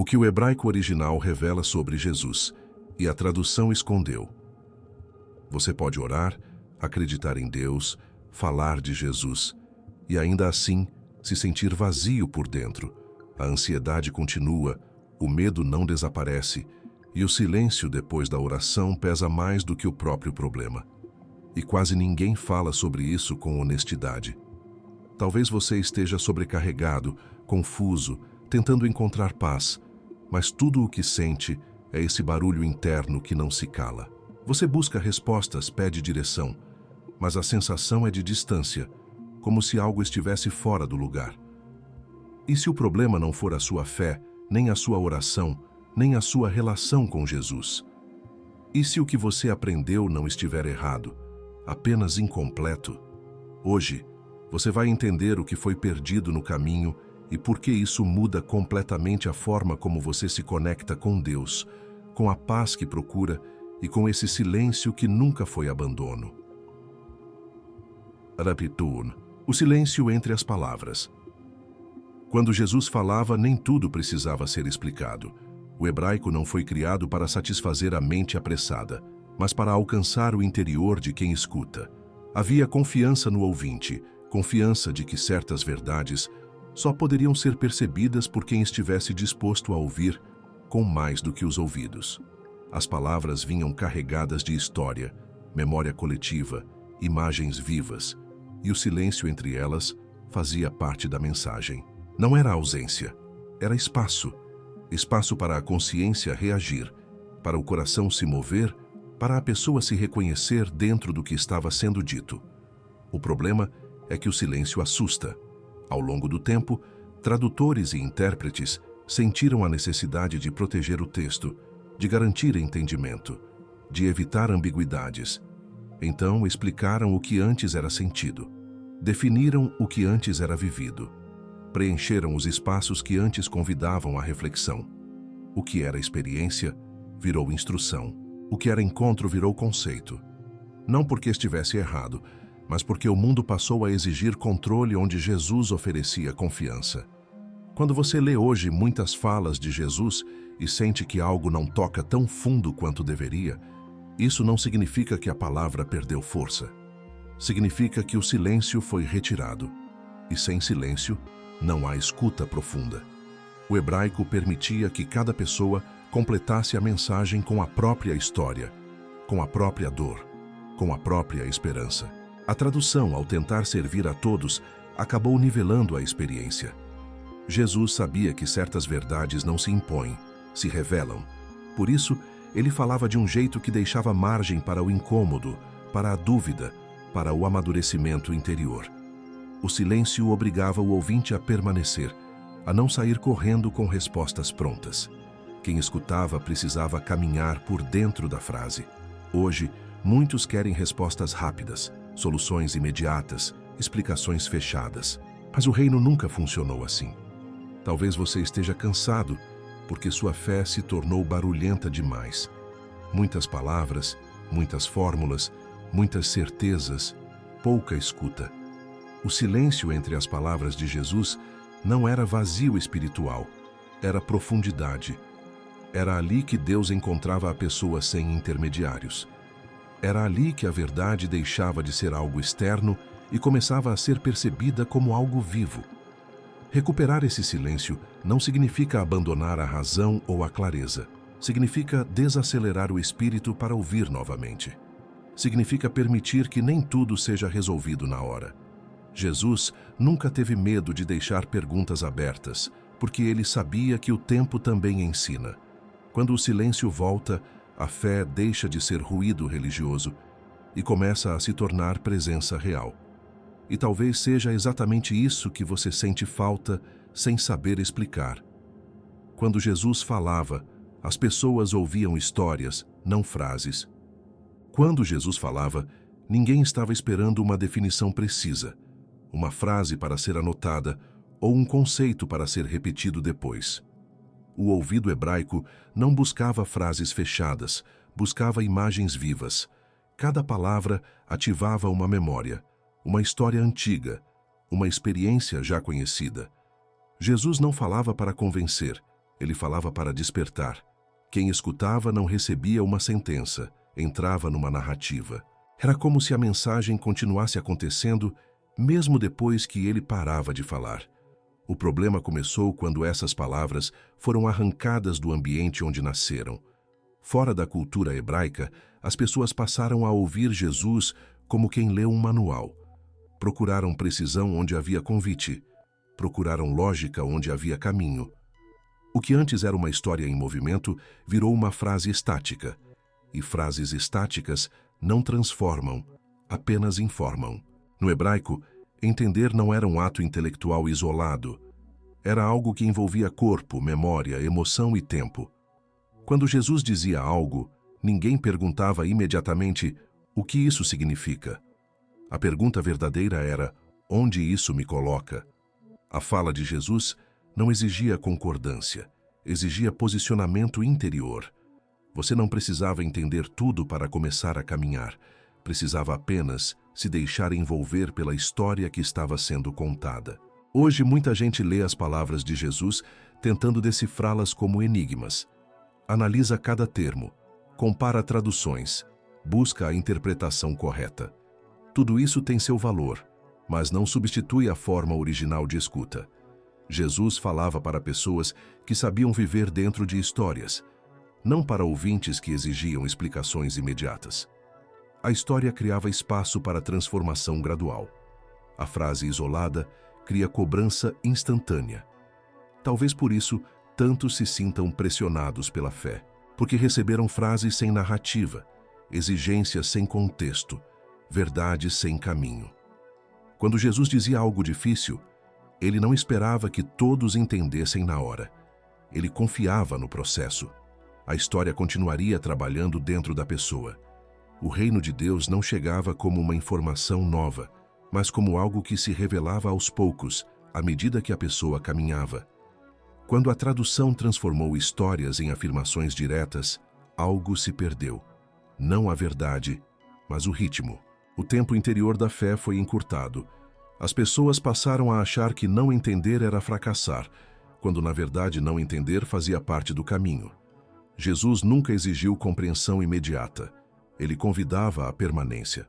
O que o hebraico original revela sobre Jesus e a tradução escondeu. Você pode orar, acreditar em Deus, falar de Jesus e ainda assim se sentir vazio por dentro. A ansiedade continua, o medo não desaparece e o silêncio depois da oração pesa mais do que o próprio problema. E quase ninguém fala sobre isso com honestidade. Talvez você esteja sobrecarregado, confuso, tentando encontrar paz, mas tudo o que sente é esse barulho interno que não se cala. Você busca respostas, pede direção, mas a sensação é de distância, como se algo estivesse fora do lugar. E se o problema não for a sua fé, nem a sua oração, nem a sua relação com Jesus? E se o que você aprendeu não estiver errado, apenas incompleto? Hoje, você vai entender o que foi perdido no caminho e por que isso muda completamente a forma como você se conecta com Deus, com a paz que procura e com esse silêncio que nunca foi abandono. Rapitun, o silêncio entre as palavras. Quando Jesus falava, nem tudo precisava ser explicado. O hebraico não foi criado para satisfazer a mente apressada, mas para alcançar o interior de quem escuta. Havia confiança no ouvinte, confiança de que certas verdades só poderiam ser percebidas por quem estivesse disposto a ouvir com mais do que os ouvidos. As palavras vinham carregadas de história, memória coletiva, imagens vivas, e o silêncio entre elas fazia parte da mensagem. Não era ausência, era espaço. Espaço para a consciência reagir, para o coração se mover, para a pessoa se reconhecer dentro do que estava sendo dito. O problema é que o silêncio assusta. Ao longo do tempo, tradutores e intérpretes sentiram a necessidade de proteger o texto, de garantir entendimento, de evitar ambiguidades. Então explicaram o que antes era sentido, definiram o que antes era vivido, preencheram os espaços que antes convidavam à reflexão. O que era experiência virou instrução, o que era encontro virou conceito. Não porque estivesse errado, mas porque o mundo passou a exigir controle onde Jesus oferecia confiança. Quando você lê hoje muitas falas de Jesus e sente que algo não toca tão fundo quanto deveria, isso não significa que a palavra perdeu força. Significa que o silêncio foi retirado. E sem silêncio, não há escuta profunda. O hebraico permitia que cada pessoa completasse a mensagem com a própria história, com a própria dor, com a própria esperança. A tradução, ao tentar servir a todos, acabou nivelando a experiência. Jesus sabia que certas verdades não se impõem, se revelam. Por isso, ele falava de um jeito que deixava margem para o incômodo, para a dúvida, para o amadurecimento interior. O silêncio obrigava o ouvinte a permanecer, a não sair correndo com respostas prontas. Quem escutava precisava caminhar por dentro da frase. Hoje, muitos querem respostas rápidas, soluções imediatas, explicações fechadas. Mas o reino nunca funcionou assim. Talvez você esteja cansado, porque sua fé se tornou barulhenta demais. Muitas palavras, muitas fórmulas, muitas certezas, pouca escuta. O silêncio entre as palavras de Jesus não era vazio espiritual, era profundidade. Era ali que Deus encontrava a pessoa sem intermediários. Era ali que a verdade deixava de ser algo externo e começava a ser percebida como algo vivo. Recuperar esse silêncio não significa abandonar a razão ou a clareza. Significa desacelerar o espírito para ouvir novamente. Significa permitir que nem tudo seja resolvido na hora. Jesus nunca teve medo de deixar perguntas abertas, porque ele sabia que o tempo também ensina. Quando o silêncio volta, a fé deixa de ser ruído religioso e começa a se tornar presença real. E talvez seja exatamente isso que você sente falta sem saber explicar. Quando Jesus falava, as pessoas ouviam histórias, não frases. Quando Jesus falava, ninguém estava esperando uma definição precisa, uma frase para ser anotada ou um conceito para ser repetido depois. O ouvido hebraico não buscava frases fechadas, buscava imagens vivas. Cada palavra ativava uma memória, uma história antiga, uma experiência já conhecida. Jesus não falava para convencer, Ele falava para despertar. Quem escutava não recebia uma sentença, entrava numa narrativa. Era como se a mensagem continuasse acontecendo, mesmo depois que ele parava de falar. O problema começou quando essas palavras foram arrancadas do ambiente onde nasceram. Fora da cultura hebraica, as pessoas passaram a ouvir Jesus como quem lê um manual. Procuraram precisão onde havia convite. Procuraram lógica onde havia caminho. O que antes era uma história em movimento virou uma frase estática. E frases estáticas não transformam, apenas informam. No hebraico, entender não era um ato intelectual isolado. Era algo que envolvia corpo, memória, emoção e tempo. Quando Jesus dizia algo, ninguém perguntava imediatamente o que isso significa. A pergunta verdadeira era: onde isso me coloca? A fala de Jesus não exigia concordância, exigia posicionamento interior. Você não precisava entender tudo para começar a caminhar. Precisava apenas se deixar envolver pela história que estava sendo contada. Hoje, muita gente lê as palavras de Jesus tentando decifrá-las como enigmas. Analisa cada termo, compara traduções, busca a interpretação correta. Tudo isso tem seu valor, mas não substitui a forma original de escuta. Jesus falava para pessoas que sabiam viver dentro de histórias, não para ouvintes que exigiam explicações imediatas. A história criava espaço para transformação gradual. A frase isolada cria cobrança instantânea. Talvez por isso, tantos se sintam pressionados pela fé, porque receberam frases sem narrativa, exigências sem contexto, verdades sem caminho. Quando Jesus dizia algo difícil, ele não esperava que todos entendessem na hora. Ele confiava no processo. A história continuaria trabalhando dentro da pessoa. O reino de Deus não chegava como uma informação nova, mas como algo que se revelava aos poucos, à medida que a pessoa caminhava. Quando a tradução transformou histórias em afirmações diretas, algo se perdeu. Não a verdade, mas o ritmo. O tempo interior da fé foi encurtado. As pessoas passaram a achar que não entender era fracassar, quando na verdade não entender fazia parte do caminho. Jesus nunca exigiu compreensão imediata. Ele convidava a permanência.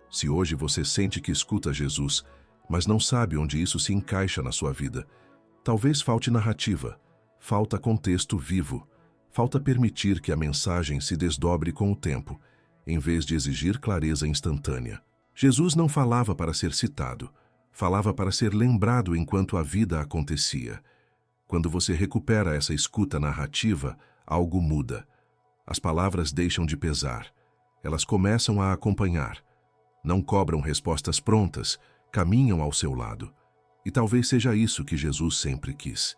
Se hoje você sente que escuta Jesus, mas não sabe onde isso se encaixa na sua vida, talvez falte narrativa, falta contexto vivo, falta permitir que a mensagem se desdobre com o tempo, em vez de exigir clareza instantânea. Jesus não falava para ser citado, falava para ser lembrado enquanto a vida acontecia. Quando você recupera essa escuta narrativa, algo muda. As palavras deixam de pesar. Elas começam a acompanhar. Não cobram respostas prontas, caminham ao seu lado. E talvez seja isso que Jesus sempre quis.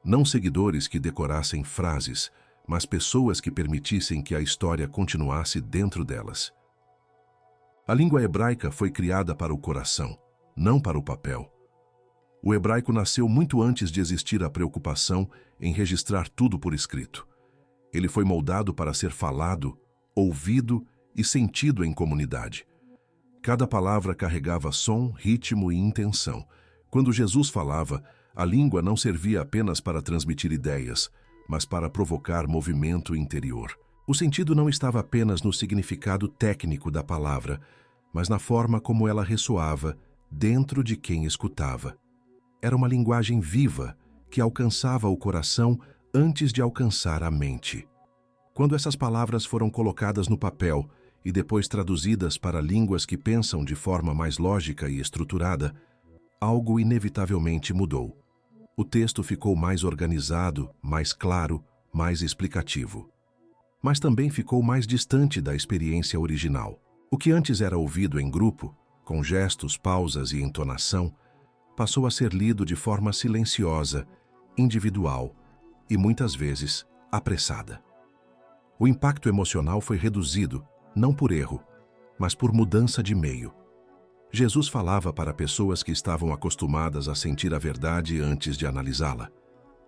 Não seguidores que decorassem frases, mas pessoas que permitissem que a história continuasse dentro delas. A língua hebraica foi criada para o coração, não para o papel. O hebraico nasceu muito antes de existir a preocupação em registrar tudo por escrito. Ele foi moldado para ser falado, ouvido e sentido em comunidade. Cada palavra carregava som, ritmo e intenção. Quando Jesus falava, a língua não servia apenas para transmitir ideias, mas para provocar movimento interior. O sentido não estava apenas no significado técnico da palavra, mas na forma como ela ressoava dentro de quem escutava. Era uma linguagem viva que alcançava o coração antes de alcançar a mente. Quando essas palavras foram colocadas no papel e depois traduzidas para línguas que pensam de forma mais lógica e estruturada, algo inevitavelmente mudou. O texto ficou mais organizado, mais claro, mais explicativo. Mas também ficou mais distante da experiência original. O que antes era ouvido em grupo, com gestos, pausas e entonação, passou a ser lido de forma silenciosa, individual e, muitas vezes, apressada. O impacto emocional foi reduzido, não por erro, mas por mudança de meio. Jesus falava para pessoas que estavam acostumadas a sentir a verdade antes de analisá-la.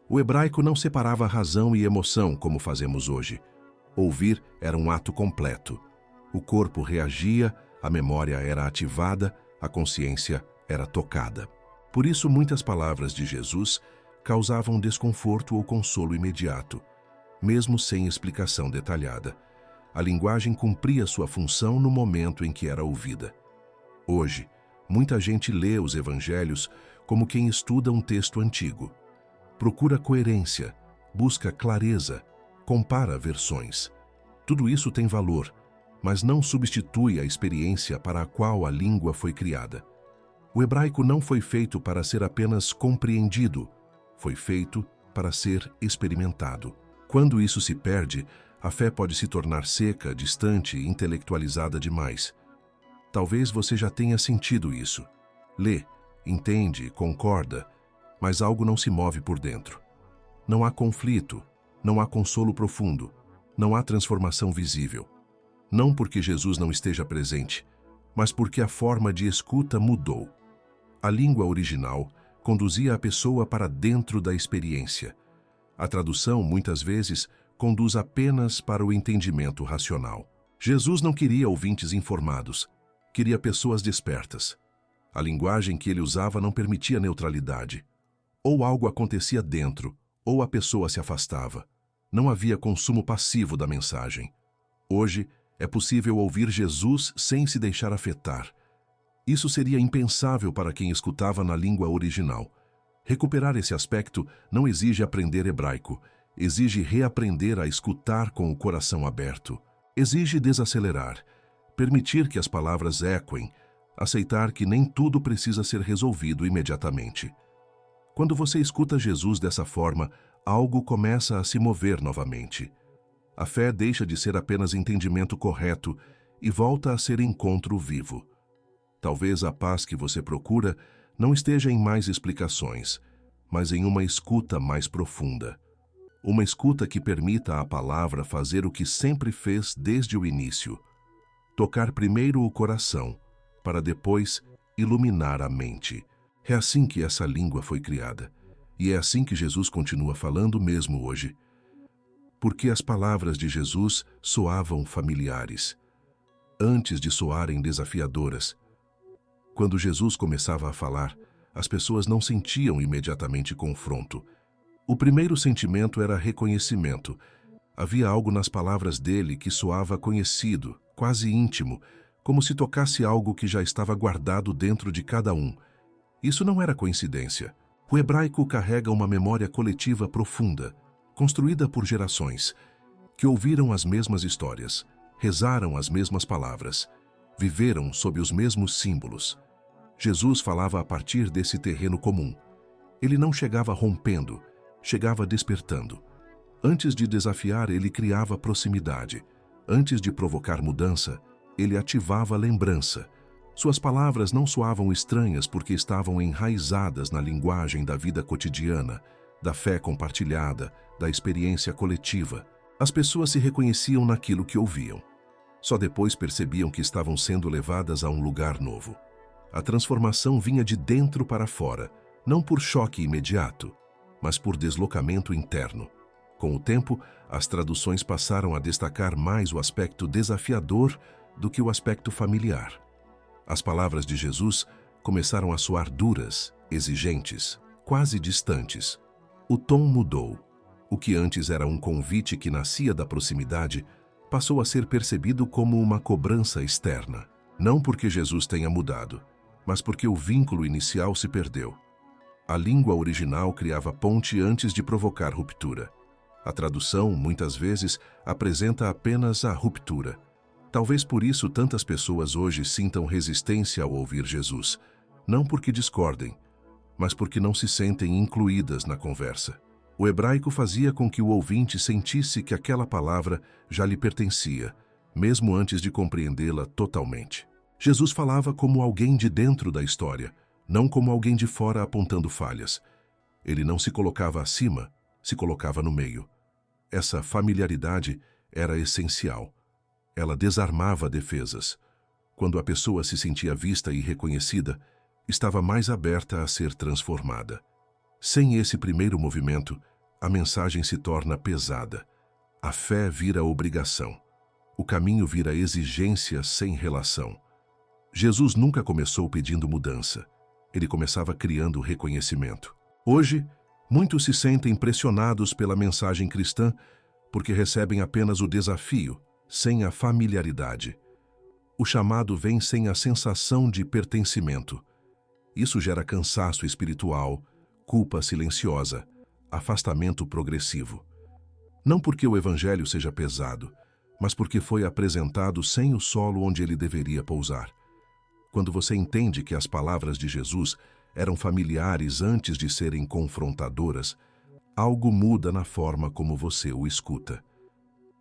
O hebraico não separava razão e emoção como fazemos hoje. Ouvir era um ato completo. O corpo reagia, a memória era ativada, a consciência era tocada. Por isso, muitas palavras de Jesus causavam desconforto ou consolo imediato, mesmo sem explicação detalhada. A linguagem cumpria sua função no momento em que era ouvida. Hoje, muita gente lê os evangelhos como quem estuda um texto antigo. Procura coerência, busca clareza, compara versões. Tudo isso tem valor, mas não substitui a experiência para a qual a língua foi criada. O hebraico não foi feito para ser apenas compreendido, foi feito para ser experimentado. Quando isso se perde, a fé pode se tornar seca, distante e intelectualizada demais. Talvez você já tenha sentido isso. Lê, entende, concorda, mas algo não se move por dentro. Não há conflito, não há consolo profundo, não há transformação visível. Não porque Jesus não esteja presente, mas porque a forma de escuta mudou. A língua original conduzia a pessoa para dentro da experiência. A tradução, muitas vezes, conduz apenas para o entendimento racional. Jesus não queria ouvintes informados, queria pessoas despertas. A linguagem que ele usava não permitia neutralidade. Ou algo acontecia dentro, ou a pessoa se afastava. Não havia consumo passivo da mensagem. Hoje, é possível ouvir Jesus sem se deixar afetar. Isso seria impensável para quem escutava na língua original. Recuperar esse aspecto não exige aprender hebraico, exige reaprender a escutar com o coração aberto. Exige desacelerar, permitir que as palavras ecoem, aceitar que nem tudo precisa ser resolvido imediatamente. Quando você escuta Jesus dessa forma, algo começa a se mover novamente. A fé deixa de ser apenas entendimento correto e volta a ser encontro vivo. Talvez a paz que você procura não esteja em mais explicações, mas em uma escuta mais profunda. Uma escuta que permita à palavra fazer o que sempre fez desde o início. Tocar primeiro o coração, para depois iluminar a mente. É assim que essa língua foi criada, e é assim que Jesus continua falando mesmo hoje. Porque as palavras de Jesus soavam familiares, antes de soarem desafiadoras. Quando Jesus começava a falar, as pessoas não sentiam imediatamente confronto. O primeiro sentimento era reconhecimento. Havia algo nas palavras dele que soava conhecido, quase íntimo, como se tocasse algo que já estava guardado dentro de cada um. Isso não era coincidência. O hebraico carrega uma memória coletiva profunda, construída por gerações, que ouviram as mesmas histórias, rezaram as mesmas palavras, viveram sob os mesmos símbolos. Jesus falava a partir desse terreno comum. Ele não chegava rompendo, chegava despertando. Antes de desafiar, ele criava proximidade. Antes de provocar mudança, ele ativava lembrança. Suas palavras não soavam estranhas porque estavam enraizadas na linguagem da vida cotidiana, da fé compartilhada, da experiência coletiva. As pessoas se reconheciam naquilo que ouviam. Só depois percebiam que estavam sendo levadas a um lugar novo. A transformação vinha de dentro para fora, não por choque imediato, mas por deslocamento interno. Com o tempo, as traduções passaram a destacar mais o aspecto desafiador do que o aspecto familiar. As palavras de Jesus começaram a soar duras, exigentes, quase distantes. O tom mudou. O que antes era um convite que nascia da proximidade, passou a ser percebido como uma cobrança externa. Não porque Jesus tenha mudado, mas porque o vínculo inicial se perdeu. A língua original criava ponte antes de provocar ruptura. A tradução, muitas vezes, apresenta apenas a ruptura. Talvez por isso tantas pessoas hoje sintam resistência ao ouvir Jesus, não porque discordem, mas porque não se sentem incluídas na conversa. O hebraico fazia com que o ouvinte sentisse que aquela palavra já lhe pertencia, mesmo antes de compreendê-la totalmente. Jesus falava como alguém de dentro da história, não como alguém de fora apontando falhas. Ele não se colocava acima, se colocava no meio. Essa familiaridade era essencial. Ela desarmava defesas. Quando a pessoa se sentia vista e reconhecida, estava mais aberta a ser transformada. Sem esse primeiro movimento, a mensagem se torna pesada. A fé vira obrigação. O caminho vira exigência sem relação. Jesus nunca começou pedindo mudança. Ele começava criando reconhecimento. Hoje, Muitos se sentem pressionados pela mensagem cristã porque recebem apenas o desafio, sem a familiaridade. O chamado vem sem a sensação de pertencimento. Isso gera cansaço espiritual, culpa silenciosa, afastamento progressivo. Não porque o evangelho seja pesado, mas porque foi apresentado sem o solo onde ele deveria pousar. Quando você entende que as palavras de Jesus eram familiares antes de serem confrontadoras, algo muda na forma como você o escuta.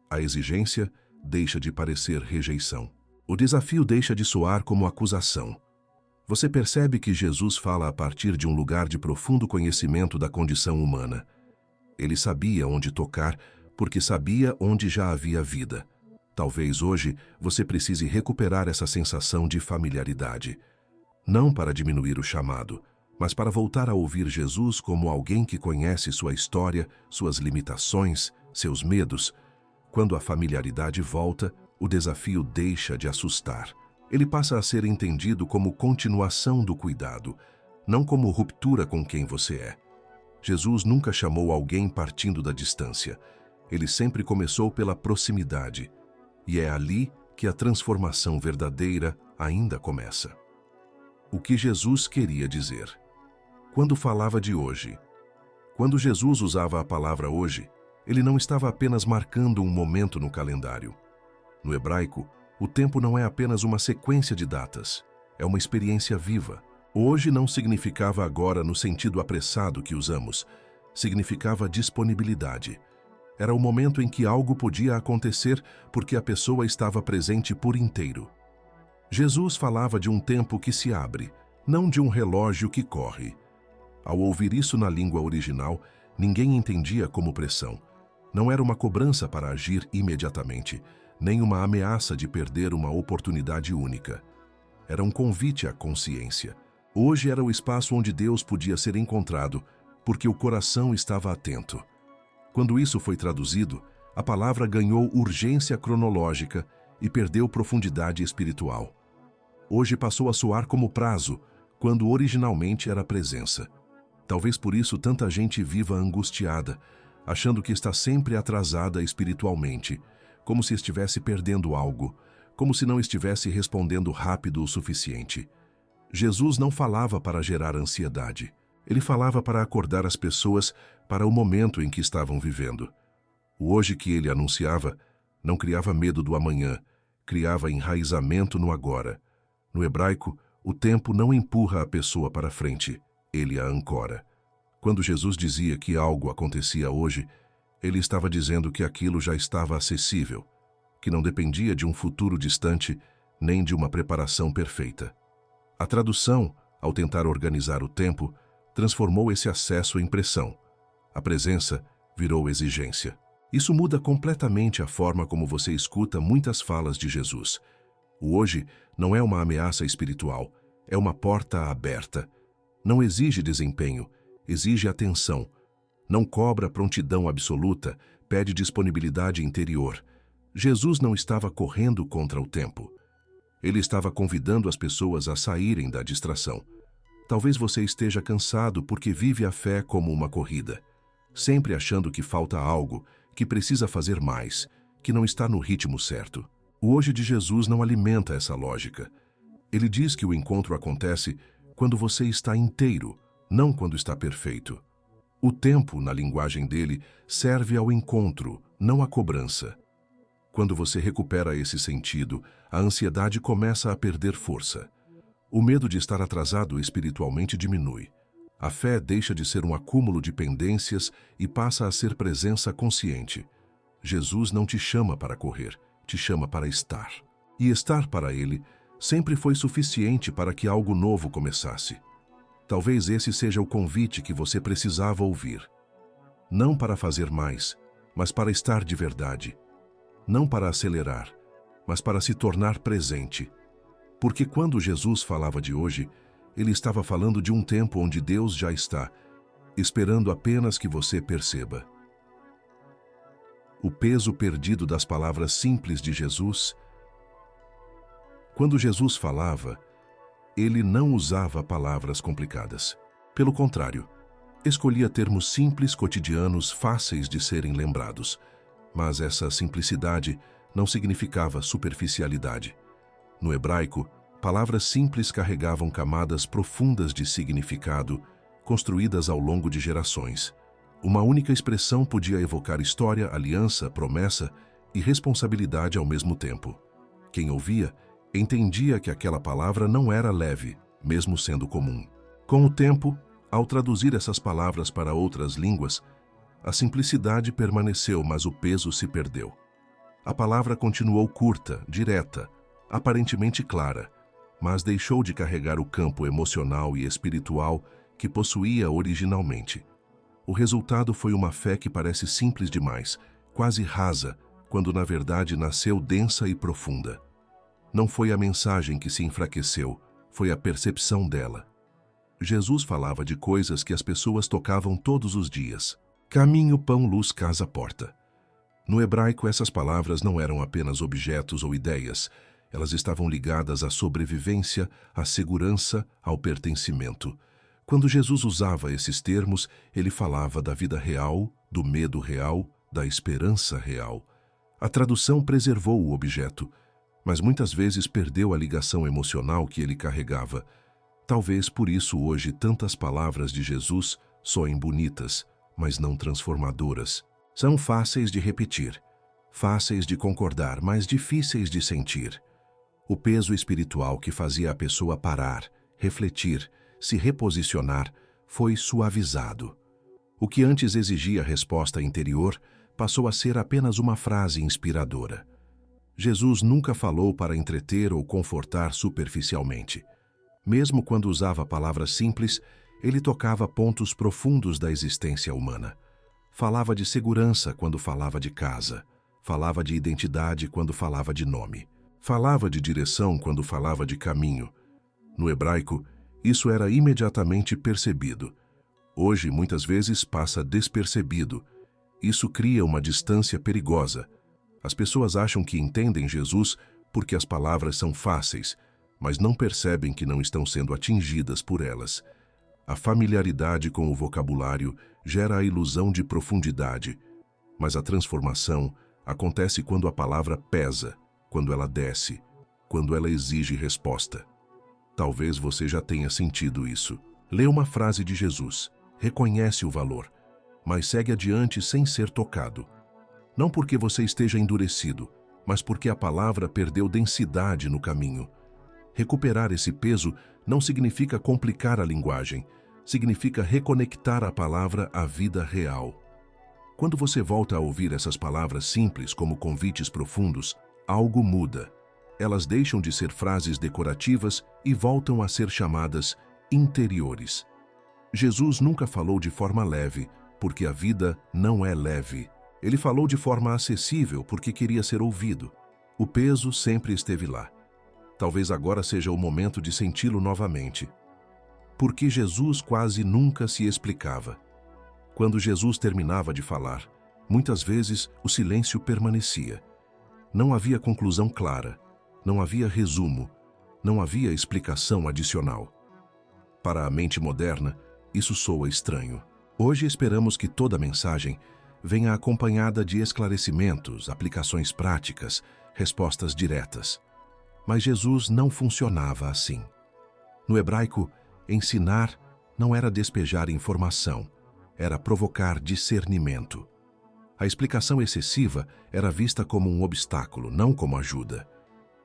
A exigência deixa de parecer rejeição. O desafio deixa de soar como acusação. Você percebe que Jesus fala a partir de um lugar de profundo conhecimento da condição humana. Ele sabia onde tocar, porque sabia onde já havia vida. Talvez hoje você precise recuperar essa sensação de familiaridade. Não para diminuir o chamado, mas para voltar a ouvir Jesus como alguém que conhece sua história, suas limitações, seus medos. Quando a familiaridade volta, o desafio deixa de assustar. Ele passa a ser entendido como continuação do cuidado, não como ruptura com quem você é. Jesus nunca chamou alguém partindo da distância. Ele sempre começou pela proximidade. E é ali que a transformação verdadeira ainda começa. O que Jesus queria dizer? Quando falava de hoje, quando Jesus usava a palavra hoje, ele não estava apenas marcando um momento no calendário. No hebraico, o tempo não é apenas uma sequência de datas, é uma experiência viva. Hoje não significava agora no sentido apressado que usamos, significava disponibilidade. Era o momento em que algo podia acontecer porque a pessoa estava presente por inteiro. Jesus falava de um tempo que se abre, não de um relógio que corre. Ao ouvir isso na língua original, ninguém entendia como pressão. Não era uma cobrança para agir imediatamente, nem uma ameaça de perder uma oportunidade única. Era um convite à consciência. Hoje era o espaço onde Deus podia ser encontrado, porque o coração estava atento. Quando isso foi traduzido, a palavra ganhou urgência cronológica e perdeu profundidade espiritual. Hoje passou a soar como prazo, quando originalmente era presença. Talvez por isso tanta gente viva angustiada, achando que está sempre atrasada espiritualmente, como se estivesse perdendo algo, como se não estivesse respondendo rápido o suficiente. Jesus não falava para gerar ansiedade. Ele falava para acordar as pessoas para o momento em que estavam vivendo. O hoje que ele anunciava não criava medo do amanhã, criava enraizamento no agora. No hebraico, o tempo não empurra a pessoa para frente, ele a ancora. Quando Jesus dizia que algo acontecia hoje, ele estava dizendo que aquilo já estava acessível, que não dependia de um futuro distante nem de uma preparação perfeita. A tradução, ao tentar organizar o tempo, transformou esse acesso em pressão. A presença virou exigência. Isso muda completamente a forma como você escuta muitas falas de Jesus. O hoje não é uma ameaça espiritual, é uma porta aberta. Não exige desempenho, exige atenção. Não cobra prontidão absoluta, pede disponibilidade interior. Jesus não estava correndo contra o tempo. Ele estava convidando as pessoas a saírem da distração. Talvez você esteja cansado porque vive a fé como uma corrida, sempre achando que falta algo, que precisa fazer mais, que não está no ritmo certo. O hoje de Jesus não alimenta essa lógica. Ele diz que o encontro acontece quando você está inteiro, não quando está perfeito. O tempo, na linguagem dele, serve ao encontro, não à cobrança. Quando você recupera esse sentido, a ansiedade começa a perder força. O medo de estar atrasado espiritualmente diminui. A fé deixa de ser um acúmulo de pendências e passa a ser presença consciente. Jesus não te chama para correr, te chama para estar. E estar para ele sempre foi suficiente para que algo novo começasse. Talvez esse seja o convite que você precisava ouvir. Não para fazer mais, mas para estar de verdade. Não para acelerar, mas para se tornar presente. Porque quando Jesus falava de hoje, ele estava falando de um tempo onde Deus já está, esperando apenas que você perceba. O peso perdido das palavras simples de Jesus. Quando Jesus falava, ele não usava palavras complicadas. Pelo contrário, Escolhia termos simples, cotidianos, fáceis de serem lembrados. Mas essa simplicidade não significava superficialidade. No hebraico, palavras simples carregavam camadas profundas de significado, construídas ao longo de gerações. Uma única expressão podia evocar história, aliança, promessa e responsabilidade ao mesmo tempo. Quem ouvia, entendia que aquela palavra não era leve, mesmo sendo comum. Com o tempo, ao traduzir essas palavras para outras línguas, a simplicidade permaneceu, mas o peso se perdeu. A palavra continuou curta, direta, aparentemente clara, mas deixou de carregar o campo emocional e espiritual que possuía originalmente. O resultado foi uma fé que parece simples demais, quase rasa, quando na verdade nasceu densa e profunda. Não foi a mensagem que se enfraqueceu, foi a percepção dela. Jesus falava de coisas que as pessoas tocavam todos os dias. Caminho, pão, luz, casa, porta. No hebraico, essas palavras não eram apenas objetos ou ideias. Elas estavam ligadas à sobrevivência, à segurança, ao pertencimento. Quando Jesus usava esses termos, ele falava da vida real, do medo real, da esperança real. A tradução preservou o objeto, mas muitas vezes perdeu a ligação emocional que ele carregava. Talvez por isso hoje tantas palavras de Jesus soem bonitas, mas não transformadoras. São fáceis de repetir, fáceis de concordar, mas difíceis de sentir. O peso espiritual que fazia a pessoa parar, refletir, se reposicionar, foi suavizado. O que antes exigia resposta interior passou a ser apenas uma frase inspiradora. Jesus nunca falou para entreter ou confortar superficialmente. Mesmo quando usava palavras simples, ele tocava pontos profundos da existência humana. Falava de segurança quando falava de casa. Falava de identidade quando falava de nome. Falava de direção quando falava de caminho. No hebraico, isso era imediatamente percebido. Hoje, muitas vezes, passa despercebido. Isso cria uma distância perigosa. As pessoas acham que entendem Jesus porque as palavras são fáceis, mas não percebem que não estão sendo atingidas por elas. A familiaridade com o vocabulário gera a ilusão de profundidade, mas a transformação acontece quando a palavra pesa, quando ela desce, quando ela exige resposta. Talvez você já tenha sentido isso. Lê uma frase de Jesus, reconhece o valor, mas segue adiante sem ser tocado. Não porque você esteja endurecido, mas porque a palavra perdeu densidade no caminho. Recuperar esse peso não significa complicar a linguagem, significa reconectar a palavra à vida real. Quando você volta a ouvir essas palavras simples como convites profundos, algo muda. Elas deixam de ser frases decorativas e voltam a ser chamadas interiores. Jesus nunca falou de forma leve, porque a vida não é leve. Ele falou de forma acessível porque queria ser ouvido. O peso sempre esteve lá. Talvez agora seja o momento de senti-lo novamente. Porque Jesus quase nunca se explicava. Quando Jesus terminava de falar, muitas vezes o silêncio permanecia. Não havia conclusão clara, não havia resumo, não havia explicação adicional. Para a mente moderna, isso soa estranho. Hoje esperamos que toda mensagem venha acompanhada de esclarecimentos, aplicações práticas, respostas diretas. Mas Jesus não funcionava assim. No hebraico, ensinar não era despejar informação, era provocar discernimento. A explicação excessiva era vista como um obstáculo, não como ajuda.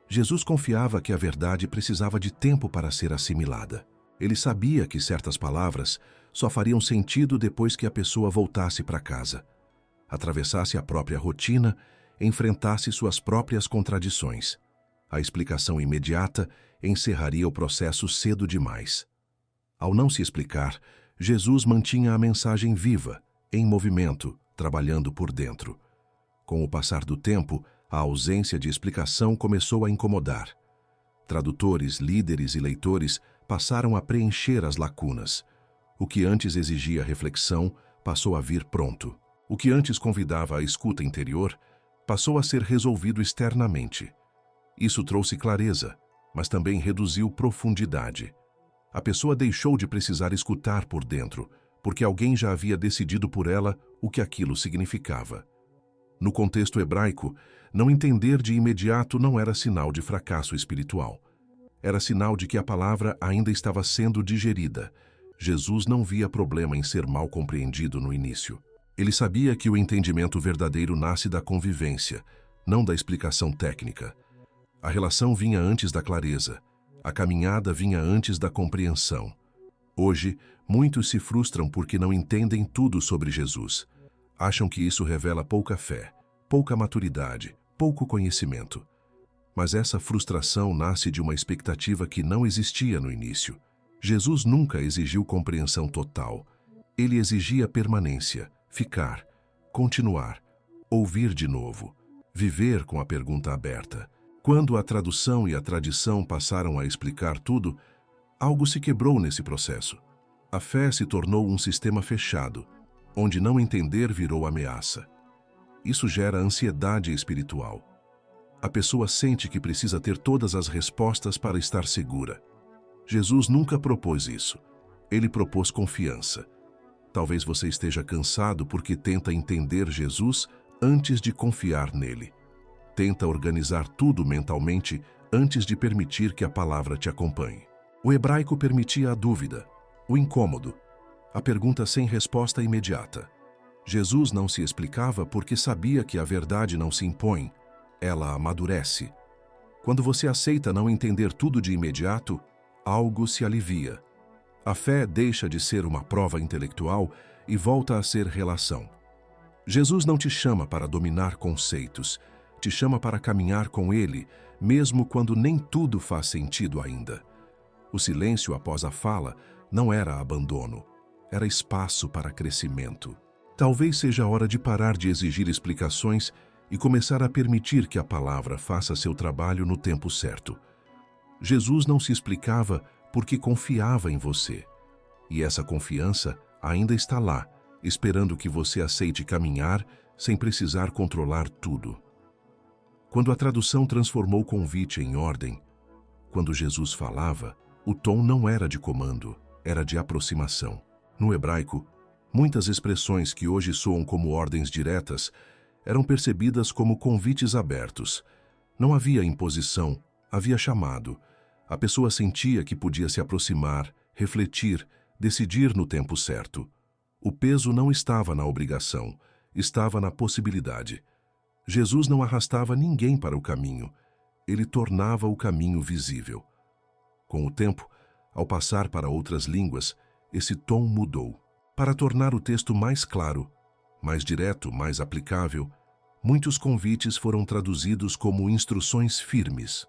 Jesus confiava que a verdade precisava de tempo para ser assimilada. Ele sabia que certas palavras só fariam sentido depois que a pessoa voltasse para casa, atravessasse a própria rotina, enfrentasse suas próprias contradições. A explicação imediata encerraria o processo cedo demais. Ao não se explicar, Jesus mantinha a mensagem viva, em movimento, trabalhando por dentro. Com o passar do tempo, a ausência de explicação começou a incomodar. Tradutores, líderes e leitores passaram a preencher as lacunas. O que antes exigia reflexão passou a vir pronto. O que antes convidava à escuta interior passou a ser resolvido externamente. Isso trouxe clareza, mas também reduziu profundidade. A pessoa deixou de precisar escutar por dentro, porque alguém já havia decidido por ela o que aquilo significava. No contexto hebraico, não entender de imediato não era sinal de fracasso espiritual. Era sinal de que a palavra ainda estava sendo digerida. Jesus não via problema em ser mal compreendido no início. Ele sabia que o entendimento verdadeiro nasce da convivência, não da explicação técnica. A relação vinha antes da clareza. A caminhada vinha antes da compreensão. Hoje, muitos se frustram porque não entendem tudo sobre Jesus. Acham que isso revela pouca fé, pouca maturidade, pouco conhecimento. Mas essa frustração nasce de uma expectativa que não existia no início. Jesus nunca exigiu compreensão total. Ele exigia permanência, ficar, continuar, ouvir de novo, viver com a pergunta aberta. Quando a tradução e a tradição passaram a explicar tudo, algo se quebrou nesse processo. A fé se tornou um sistema fechado, onde não entender virou ameaça. Isso gera ansiedade espiritual. A pessoa sente que precisa ter todas as respostas para estar segura. Jesus nunca propôs isso. Ele propôs confiança. Talvez você esteja cansado porque tenta entender Jesus antes de confiar nele. Tenta organizar tudo mentalmente antes de permitir que a palavra te acompanhe. O hebraico permitia a dúvida, o incômodo, a pergunta sem resposta imediata. Jesus não se explicava porque sabia que a verdade não se impõe, ela amadurece. Quando você aceita não entender tudo de imediato, algo se alivia. A fé deixa de ser uma prova intelectual e volta a ser relação. Jesus não te chama para dominar conceitos, te chama para caminhar com Ele, mesmo quando nem tudo faz sentido ainda. O silêncio após a fala não era abandono, era espaço para crescimento. Talvez seja a hora de parar de exigir explicações e começar a permitir que a palavra faça seu trabalho no tempo certo. Jesus não se explicava porque confiava em você. E essa confiança ainda está lá, esperando que você aceite caminhar sem precisar controlar tudo. Quando a tradução transformou convite em ordem, quando Jesus falava, o tom não era de comando, era de aproximação. No hebraico, muitas expressões que hoje soam como ordens diretas eram percebidas como convites abertos. Não havia imposição, havia chamado. A pessoa sentia que podia se aproximar, refletir, decidir no tempo certo. O peso não estava na obrigação, estava na possibilidade. Jesus não arrastava ninguém para o caminho, ele tornava o caminho visível. Com o tempo, ao passar para outras línguas, esse tom mudou. Para tornar o texto mais claro, mais direto, mais aplicável, muitos convites foram traduzidos como instruções firmes.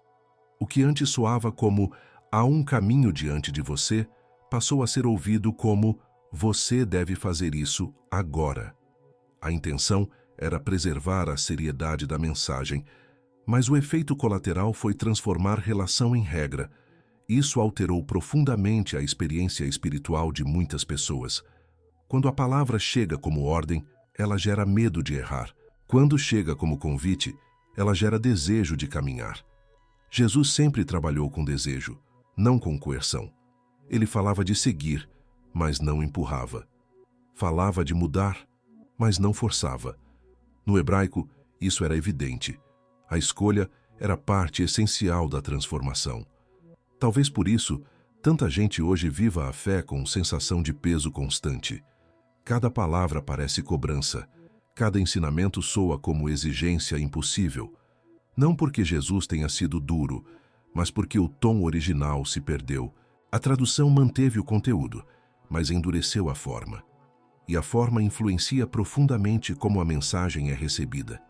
O que antes soava como "há um caminho diante de você", passou a ser ouvido como "você deve fazer isso agora". A intenção era preservar a seriedade da mensagem, mas o efeito colateral foi transformar relação em regra. Isso alterou profundamente a experiência espiritual de muitas pessoas. Quando a palavra chega como ordem, ela gera medo de errar. Quando chega como convite, ela gera desejo de caminhar. Jesus sempre trabalhou com desejo, não com coerção. Ele falava de seguir, mas não empurrava. Falava de mudar, mas não forçava. No hebraico, isso era evidente. A escolha era parte essencial da transformação. Talvez por isso, tanta gente hoje viva a fé com sensação de peso constante. Cada palavra parece cobrança, cada ensinamento soa como exigência impossível. Não porque Jesus tenha sido duro, mas porque o tom original se perdeu. A tradução manteve o conteúdo, mas endureceu a forma. E a forma influencia profundamente como a mensagem é recebida.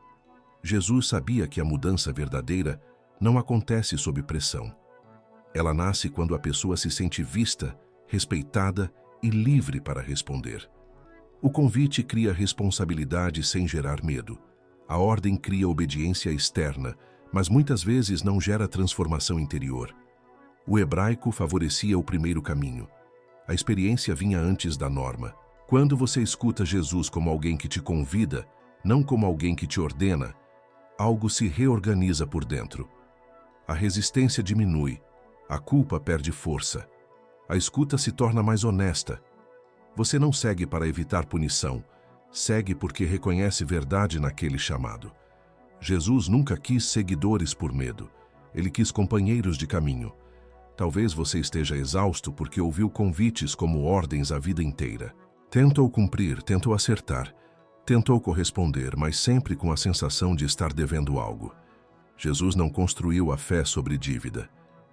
Jesus sabia que a mudança verdadeira não acontece sob pressão. Ela nasce quando a pessoa se sente vista, respeitada e livre para responder. O convite cria responsabilidade sem gerar medo. A ordem cria obediência externa, mas muitas vezes não gera transformação interior. O hebraico favorecia o primeiro caminho. A experiência vinha antes da norma. Quando você escuta Jesus como alguém que te convida, não como alguém que te ordena, algo se reorganiza por dentro. A resistência diminui, a culpa perde força, a escuta se torna mais honesta. Você não segue para evitar punição, segue porque reconhece verdade naquele chamado. Jesus nunca quis seguidores por medo, ele quis companheiros de caminho. Talvez você esteja exausto porque ouviu convites como ordens a vida inteira. Tentou cumprir, tentou acertar, tentou corresponder, mas sempre com a sensação de estar devendo algo. Jesus não construiu a fé sobre dívida,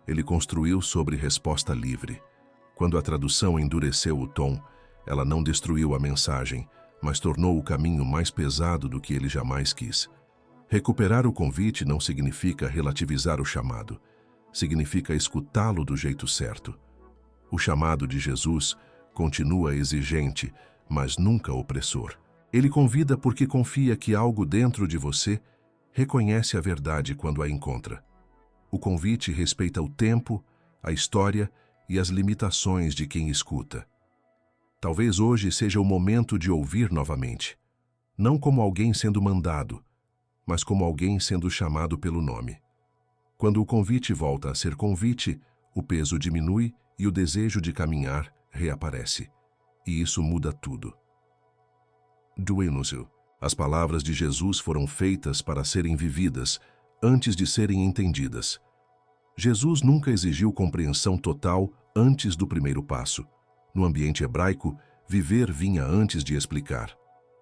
ele construiu sobre resposta livre. Quando a tradução endureceu o tom, ela não destruiu a mensagem, mas tornou o caminho mais pesado do que ele jamais quis. Recuperar o convite não significa relativizar o chamado, significa escutá-lo do jeito certo. O chamado de Jesus continua exigente, mas nunca opressor. Ele convida porque confia que algo dentro de você reconhece a verdade quando a encontra. O convite respeita o tempo, a história e as limitações de quem escuta. Talvez hoje seja o momento de ouvir novamente, não como alguém sendo mandado, mas como alguém sendo chamado pelo nome. Quando o convite volta a ser convite, o peso diminui e o desejo de caminhar reaparece. E isso muda tudo. Duênusio. As palavras de Jesus foram feitas para serem vividas, antes de serem entendidas. Jesus nunca exigiu compreensão total antes do primeiro passo. No ambiente hebraico, viver vinha antes de explicar.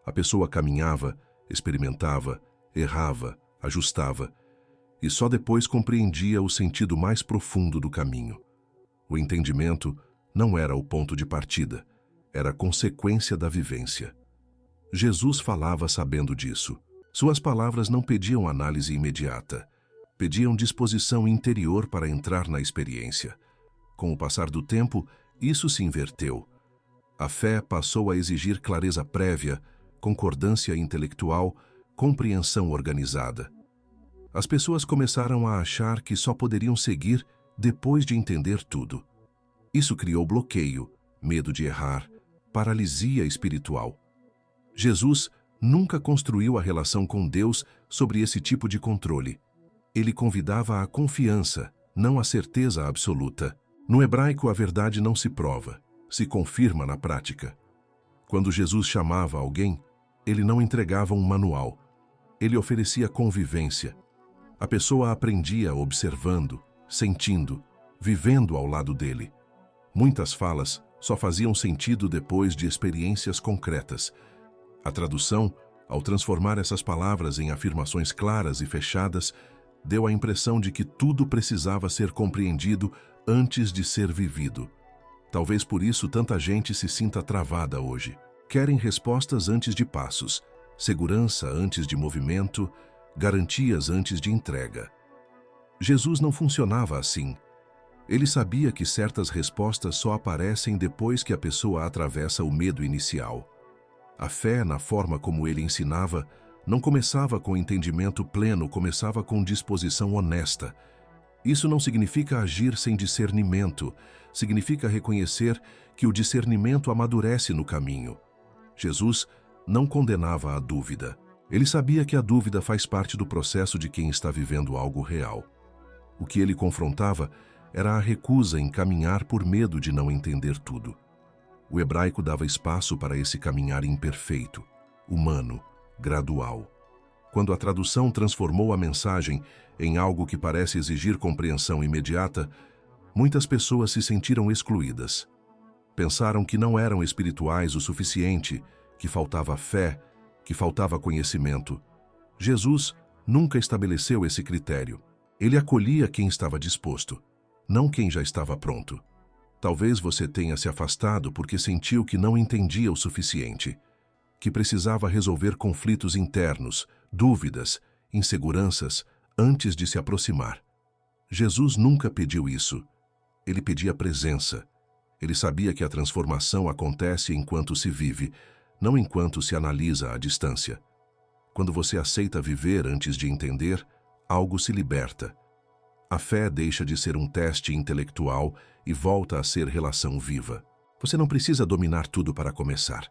A pessoa caminhava, experimentava, errava, ajustava, e só depois compreendia o sentido mais profundo do caminho. O entendimento não era o ponto de partida, era a consequência da vivência. Jesus falava sabendo disso. Suas palavras não pediam análise imediata, pediam disposição interior para entrar na experiência. Com o passar do tempo, isso se inverteu. A fé passou a exigir clareza prévia, concordância intelectual, compreensão organizada. As pessoas começaram a achar que só poderiam seguir depois de entender tudo. Isso criou bloqueio, medo de errar, paralisia espiritual. Jesus nunca construiu a relação com Deus sobre esse tipo de controle. Ele convidava à confiança, não à certeza absoluta. No hebraico, a verdade não se prova, se confirma na prática. Quando Jesus chamava alguém, ele não entregava um manual. Ele oferecia convivência. A pessoa aprendia observando, sentindo, vivendo ao lado dele. Muitas falas só faziam sentido depois de experiências concretas. A tradução, ao transformar essas palavras em afirmações claras e fechadas, deu a impressão de que tudo precisava ser compreendido antes de ser vivido. Talvez por isso tanta gente se sinta travada hoje. Querem respostas antes de passos, segurança antes de movimento, garantias antes de entrega. Jesus não funcionava assim. Ele sabia que certas respostas só aparecem depois que a pessoa atravessa o medo inicial. A fé, na forma como ele ensinava, não começava com entendimento pleno, começava com disposição honesta. Isso não significa agir sem discernimento, significa reconhecer que o discernimento amadurece no caminho. Jesus não condenava a dúvida. Ele sabia que a dúvida faz parte do processo de quem está vivendo algo real. O que ele confrontava era a recusa em caminhar por medo de não entender tudo. O hebraico dava espaço para esse caminhar imperfeito, humano, gradual. Quando a tradução transformou a mensagem em algo que parece exigir compreensão imediata, muitas pessoas se sentiram excluídas. Pensaram que não eram espirituais o suficiente, que faltava fé, que faltava conhecimento. Jesus nunca estabeleceu esse critério. Ele acolhia quem estava disposto, não quem já estava pronto. Talvez você tenha se afastado porque sentiu que não entendia o suficiente, que precisava resolver conflitos internos, dúvidas, inseguranças, antes de se aproximar. Jesus nunca pediu isso. Ele pedia presença. Ele sabia que a transformação acontece enquanto se vive, não enquanto se analisa à distância. Quando você aceita viver antes de entender, algo se liberta. A fé deixa de ser um teste intelectual e volta a ser relação viva. Você não precisa dominar tudo para começar.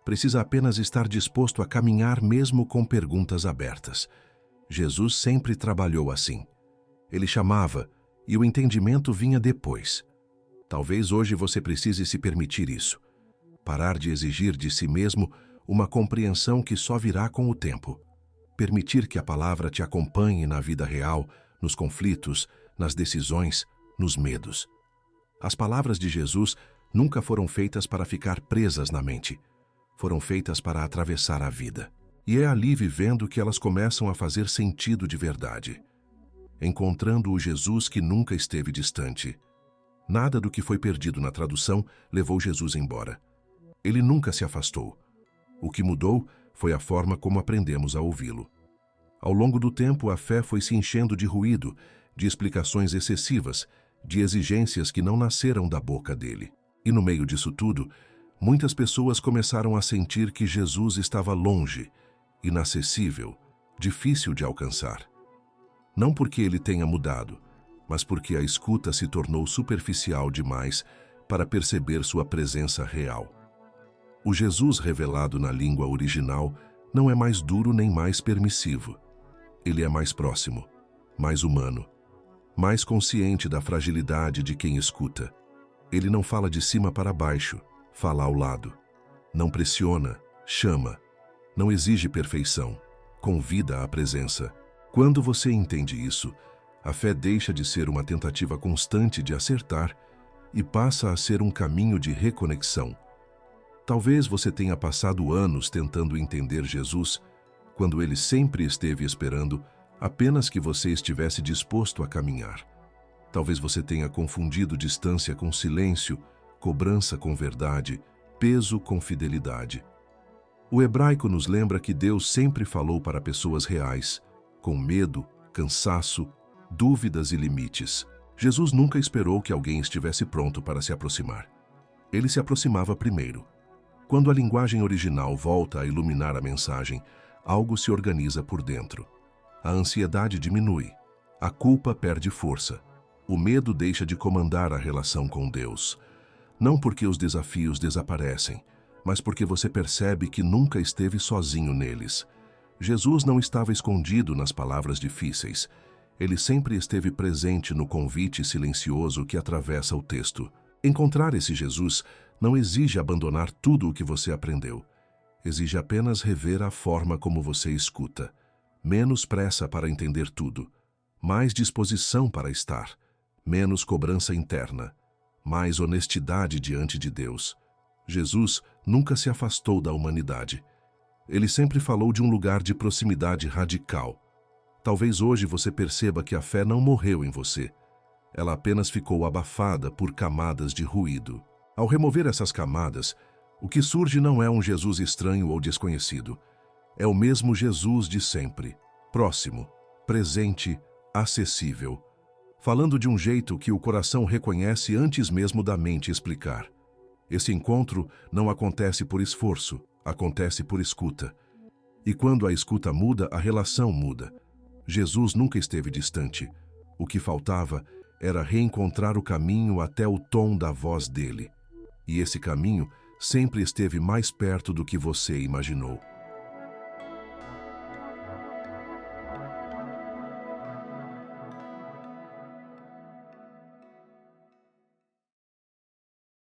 Precisa apenas estar disposto a caminhar mesmo com perguntas abertas. Jesus sempre trabalhou assim. Ele chamava e o entendimento vinha depois. Talvez hoje você precise se permitir isso. Parar de exigir de si mesmo uma compreensão que só virá com o tempo. Permitir que a palavra te acompanhe na vida real, nos conflitos, nas decisões, nos medos. As palavras de Jesus nunca foram feitas para ficar presas na mente. Foram feitas para atravessar a vida. E é ali vivendo que elas começam a fazer sentido de verdade. Encontrando o Jesus que nunca esteve distante. Nada do que foi perdido na tradução levou Jesus embora. Ele nunca se afastou. O que mudou foi a forma como aprendemos a ouvi-lo. Ao longo do tempo, a fé foi se enchendo de ruído, de explicações excessivas, de exigências que não nasceram da boca dele. E no meio disso tudo, muitas pessoas começaram a sentir que Jesus estava longe, inacessível, difícil de alcançar. Não porque ele tenha mudado, mas porque a escuta se tornou superficial demais para perceber sua presença real. O Jesus revelado na língua original não é mais duro nem mais permissivo. Ele é mais próximo, mais humano, mais consciente da fragilidade de quem escuta. Ele não fala de cima para baixo, fala ao lado. Não pressiona, chama. Não exige perfeição, convida à presença. Quando você entende isso, a fé deixa de ser uma tentativa constante de acertar e passa a ser um caminho de reconexão. Talvez você tenha passado anos tentando entender Jesus, quando ele sempre esteve esperando apenas que você estivesse disposto a caminhar. Talvez você tenha confundido distância com silêncio, cobrança com verdade, peso com fidelidade. O hebraico nos lembra que Deus sempre falou para pessoas reais, com medo, cansaço, dúvidas e limites. Jesus nunca esperou que alguém estivesse pronto para se aproximar. Ele se aproximava primeiro. Quando a linguagem original volta a iluminar a mensagem, algo se organiza por dentro. A ansiedade diminui, a culpa perde força, o medo deixa de comandar a relação com Deus. Não porque os desafios desaparecem, mas porque você percebe que nunca esteve sozinho neles. Jesus não estava escondido nas palavras difíceis. Ele sempre esteve presente no convite silencioso que atravessa o texto. Encontrar esse Jesus não exige abandonar tudo o que você aprendeu. Exige apenas rever a forma como você escuta. Menos pressa para entender tudo. Mais disposição para estar. Menos cobrança interna. Mais honestidade diante de Deus. Jesus nunca se afastou da humanidade. Ele sempre falou de um lugar de proximidade radical. Talvez hoje você perceba que a fé não morreu em você. Ela apenas ficou abafada por camadas de ruído. Ao remover essas camadas, o que surge não é um Jesus estranho ou desconhecido. É o mesmo Jesus de sempre, próximo, presente, acessível, falando de um jeito que o coração reconhece antes mesmo da mente explicar. Esse encontro não acontece por esforço, acontece por escuta. E quando a escuta muda, a relação muda. Jesus nunca esteve distante. O que faltava era reencontrar o caminho até o tom da voz dele. E esse caminho sempre esteve mais perto do que você imaginou.